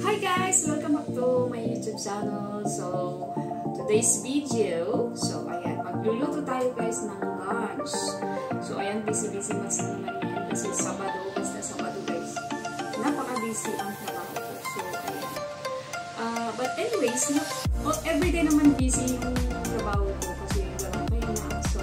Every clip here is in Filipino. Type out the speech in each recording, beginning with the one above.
Hi guys! Welcome back to my YouTube channel. So, today's video, ayan, magluluto tayo guys ng lunch. So, ayan, busy-busy mags na naman yan kasi Sabado, basta Sabado guys. Napaka-busy ang trabaho ko. So, ayan. But anyways, not everyday naman busy yung trabaho ko kasi walang pahinga. So,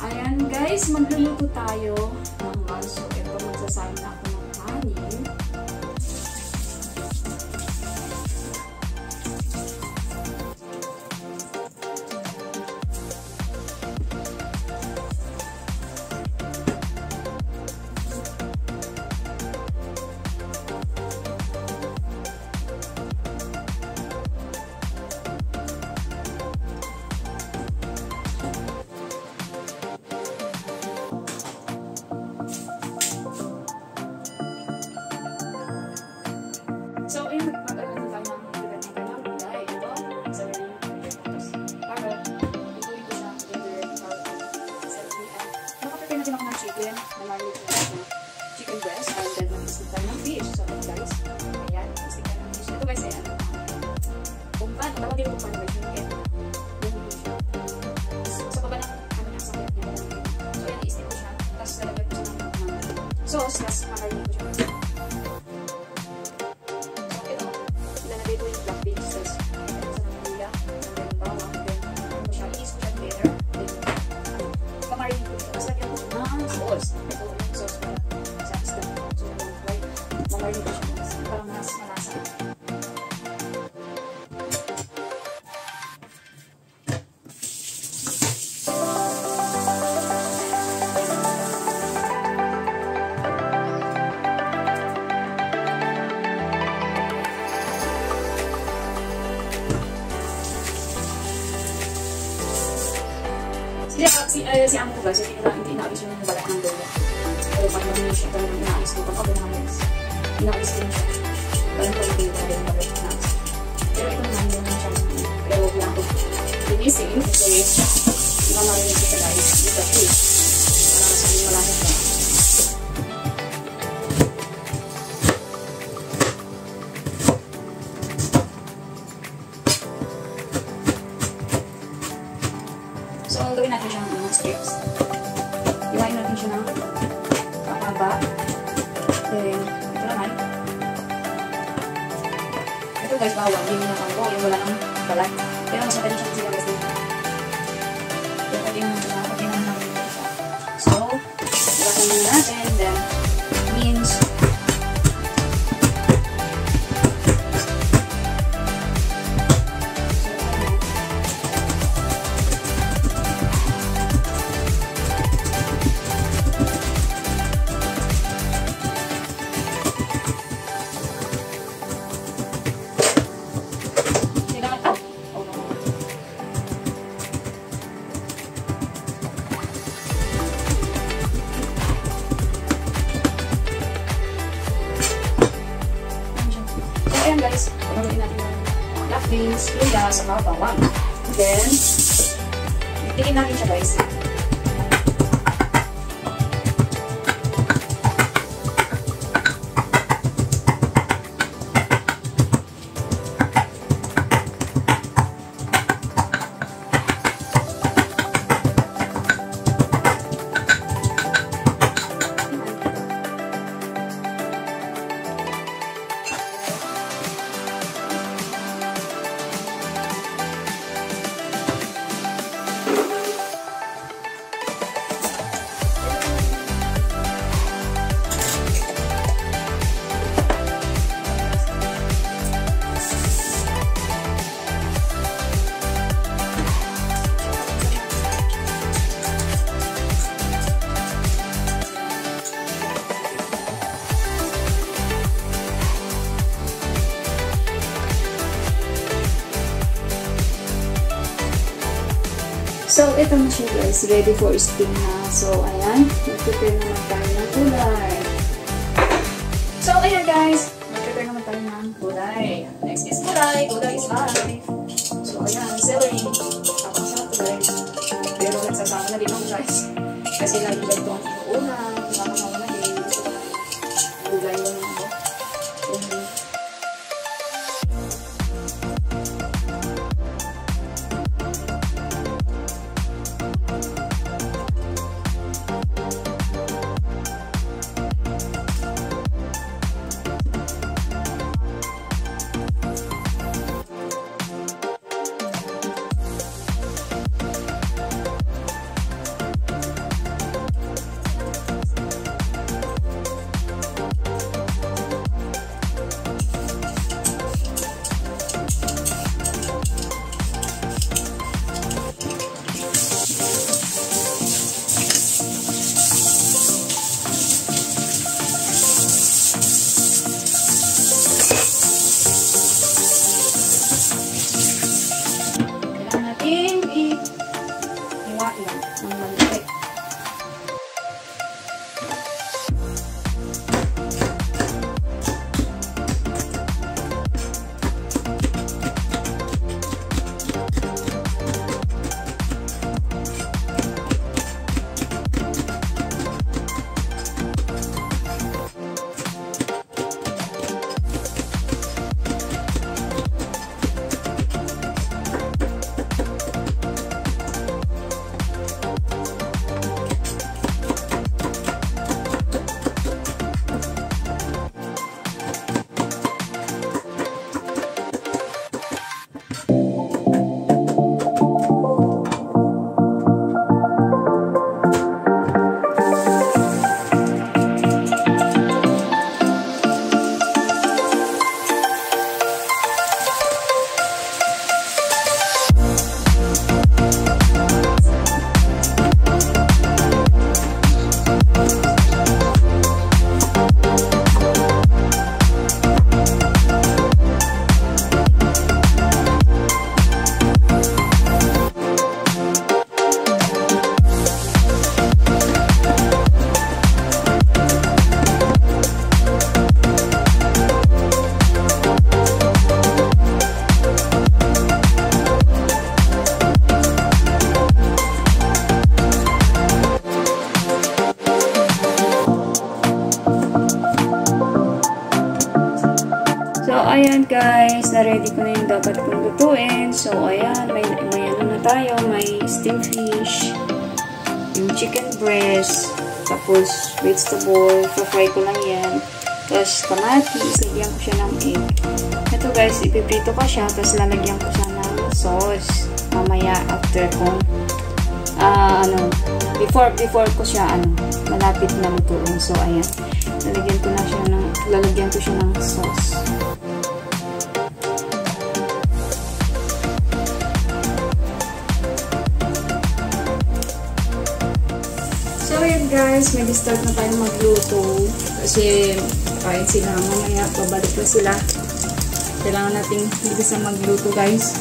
ayan guys, magluluto tayo ng lunch. So, ito, magsasahin na ako ng kanin. So, ayun, mag-ano tayo ng kanyang gulay. Ito, sa rin yung carrot. Ituloy ko siya ginger, carrot, celery. Nakaprepare na din ako ng chicken. Namarlit na ng chicken breast. And then, mag-isip tayo ng fish. So, guys, ayan, isip tayo ng fish. Ito guys, ayan. Umpan, tawagin ko umpan, guys, yung fish. Sa baba ng sa kaya niya. So, ayan, isip ko siya. Tapos, lalagay ko siya ng sauce. Tapos, makarin ko siya. Si Amo ko guys, hindi inaabis yung balat ng dola. Pero pag nabili siya, talagang inaabis ko. Pag ako naabis, inaabis ko siya. Parang pag hindi ko rin balat inaabis. Pero ito naman yung siya. Pero wala ko linisin. Kasi hindi ka marinig kita guys. Dito fish. Para sa mga malahit lang. So, gawin natin siya ng strips. Iwain natin siya ng mahaba. Then, ito naman. Ito guys, bawang. Yung nakangko, yung wala ng balat. Pero mas mataling siya sila guys dito. Pero pati yung natin siya. So, iwasan muna natin. Then, beans. Ayan guys, pagkakunin natin yung black beans, luya, saka bawang. Then, tikin natin siya guys. So, ito na siya guys. Ready for steam na. So, ayan. Mag-prepare naman tayo ng gulay. So, ayan guys. Mag-prepare naman tayo ng gulay. Next is gulay. Gulay is life. So, ayan. Celery. Tapos siya ito guys. Pero nagsasama na din ako guys. Kasi lagi ganito ang inuunan. Nakakamawa na din. Gusto ko na gulay lang ako. So, ayan guys, na-ready ko na yung dapat kong lutuin. So, ayan, may ano na tayo, may steamed fish, yung chicken breast, tapos vegetable, fry ko lang yan. Tapos, kamatis, lagyan ko siya ng egg. Ito guys, ipiprito ko siya, tapos lalagyan ko siya ng sauce. Mamaya, after kong, before ko siya, malapit na lutuin. So, ayan, lalagyan ko siya ng sauce. So, ayan guys, mag-start na tayo magluto. Kasi, kain sila. Mamaya, babalik na sila. Kailangan natin bilisan magluto guys.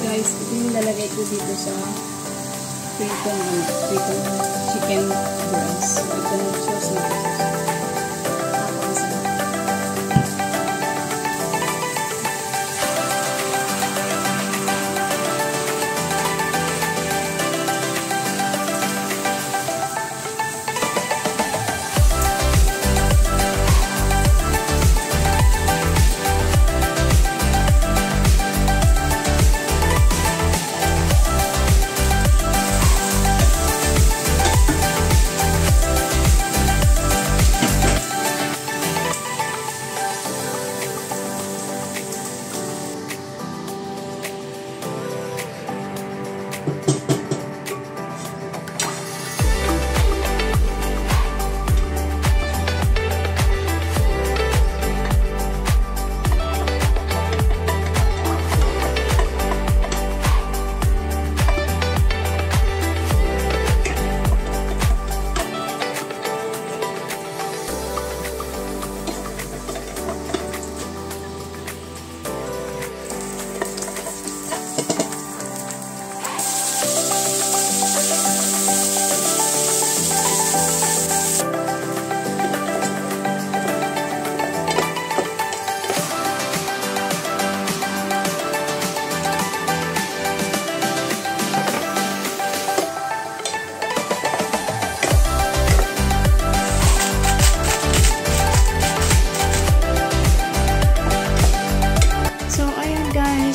Guys, ito yung lalagay ko dito sa pritong chicken breast. Ito yung sauce na ito.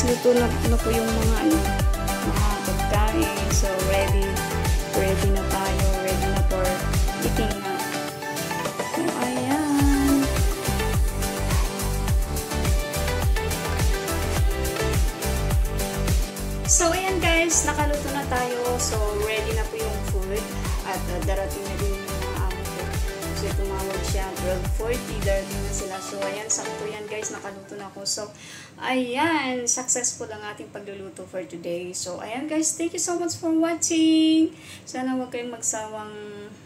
guys, luto na po yung mga mga pagkain. So ready na tayo. Ready na for eating na. So ayan. So ayan guys, nakaluto na tayo. So ready na po yung food. At darating na din yung mga amo ko. So tumawag siya, 12:40, darating na sila. So ayan, sakto yan guys, nakaluto na ako. So ayan, successful ang ating pagluluto for today. So ayan guys, thank you so much for watching. Sana huwag kayong magsawang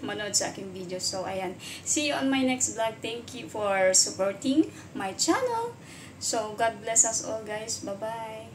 manood sa aking video. So ayan, see you on my next vlog. Thank you for supporting my channel. So God bless us all guys. Bye-bye.